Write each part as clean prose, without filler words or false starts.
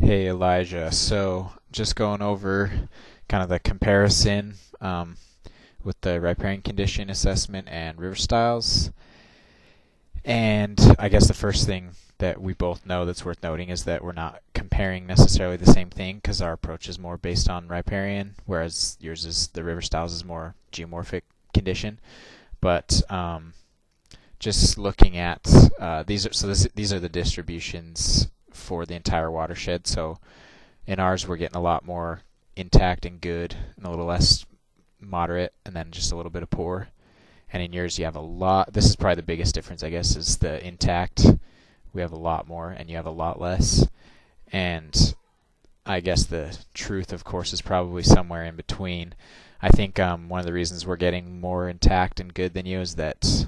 Hey Elijah, so just going over kind of the comparison with the riparian condition assessment and river styles. And I guess the first thing that we both know that's worth noting is that we're not comparing necessarily the same thing because our approach is more based on riparian, whereas yours is the river styles is more geomorphic condition. But just looking at these are the distributions for the entire watershed. So in ours, we're getting a lot more intact and good, and a little less moderate, and then just a little bit of poor. And in yours, you have a lot. This is probably the biggest difference, I guess, is the intact. We have a lot more, and you have a lot less. And I guess the truth, of course, is probably somewhere in between. I think one of the reasons we're getting more intact and good than you is that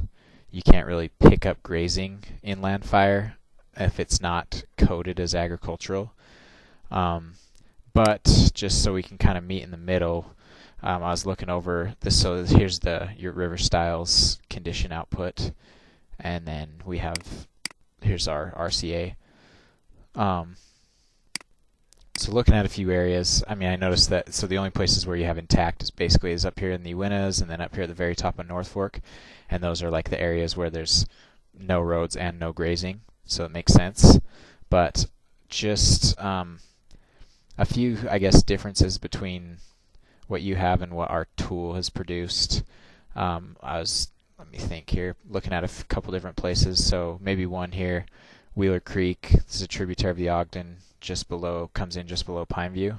you can't really pick up grazing inland fire if it's not coded as agricultural. But just so we can kind of meet in the middle, I was looking over this. So here's your river styles condition output, and then here's our RCA. So looking at a few areas, I mean, I noticed that the only places where you have intact is up here in the Uintas, and then up here at the very top of North Fork, and those are like the areas where there's no roads and no grazing, so it makes sense. But just a few, I guess, differences between what you have and what our tool has produced. Let me think here, looking at a couple different places. So maybe one here, Wheeler Creek. This is a tributary of the Ogden, comes in just below Pineview.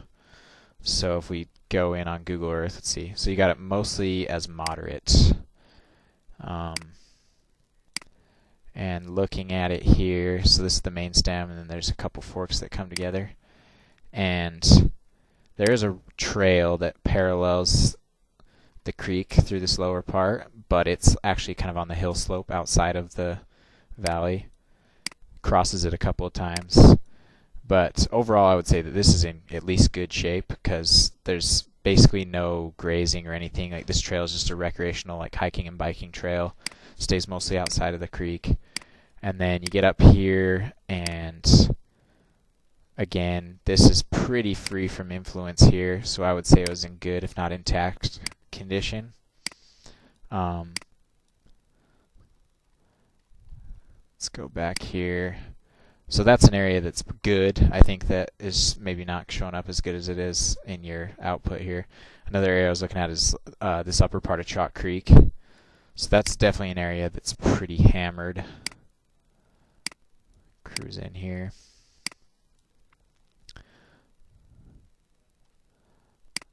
So if we go in on Google Earth, let's see. So you got it mostly as moderate. And looking at it here, so this is the main stem, and then there's a couple forks that come together. And there is a trail that parallels the creek through this lower part, but it's actually kind of on the hill slope outside of the valley. Crosses it a couple of times. But overall, I would say that this is in at least good shape because there's basically no grazing or anything. Like, this trail is just a recreational, like, hiking and biking trail. Stays mostly outside of the creek. And then you get up here, and again, this is pretty free from influence here, so I would say it was in good, if not intact, condition. Let's go back here. So that's an area that's good. I think that is maybe not showing up as good as it is in your output here. Another area I was looking at is this upper part of Chalk Creek. So that's definitely an area that's pretty hammered. Cruise in here.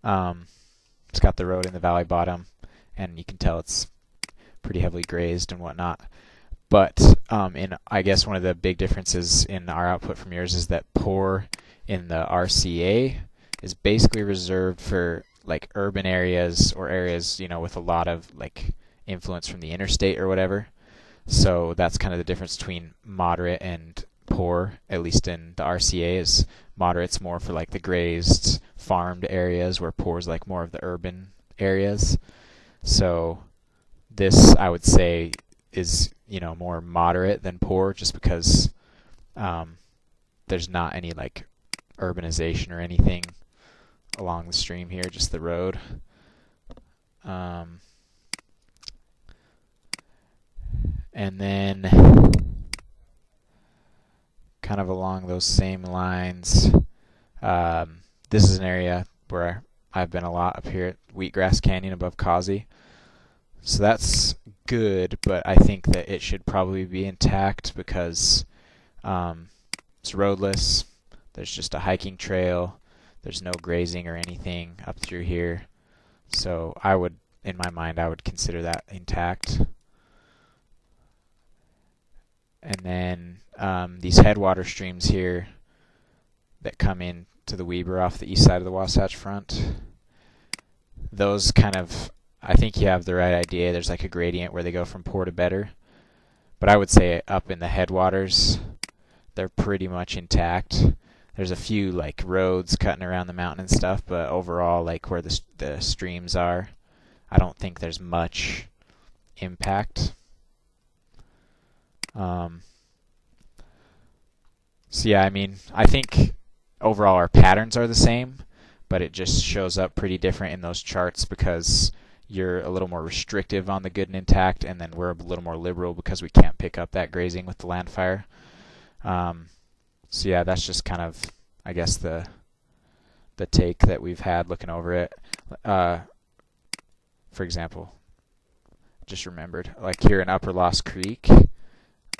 It's got the road in the valley bottom, and you can tell it's pretty heavily grazed and whatnot. But I guess one of the big differences in our output from yours is that poor in the RCA is basically reserved for like urban areas or areas, with a lot of like influence from the interstate or whatever. So that's kind of the difference between moderate and poor, at least in the RCA. Is moderate's more for like the grazed farmed areas, where poor is like more of the urban areas. So this, I would say, is more moderate than poor, just because there's not any like urbanization or anything along the stream here, just the road. And then kind of along those same lines, this is an area where I've been a lot, up here at Wheatgrass Canyon above Causey. So that's good, but I think that it should probably be intact because it's roadless. There's just a hiking trail. There's no grazing or anything up through here. So in my mind, I would consider that intact. And then these headwater streams here that come in to the Weber off the east side of the Wasatch Front, those kind of, I think you have the right idea. There's like a gradient where they go from poor to better. But I would say up in the headwaters, they're pretty much intact. There's a few like roads cutting around the mountain and stuff, but overall, like where the streams are, I don't think there's much impact. So yeah, I mean, I think overall our patterns are the same, but it just shows up pretty different in those charts because you're a little more restrictive on the good and intact, and then we're a little more liberal because we can't pick up that grazing with the land fire. So yeah, that's just kind of, I guess, the take that we've had looking over it. For example, just remembered, like here in Upper Lost Creek,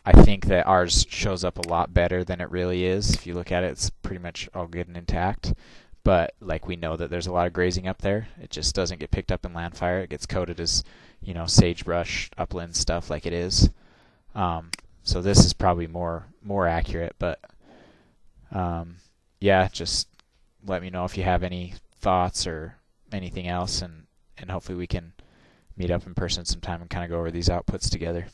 I think that ours shows up a lot better than it really is. If you look at it, it's pretty much all good and intact. But like we know that there's a lot of grazing up there. It just doesn't get picked up in land fire. It gets coded as, sagebrush, upland stuff like it is. So this is probably more accurate. But yeah, just let me know if you have any thoughts or anything else, and hopefully we can meet up in person sometime and kind of go over these outputs together.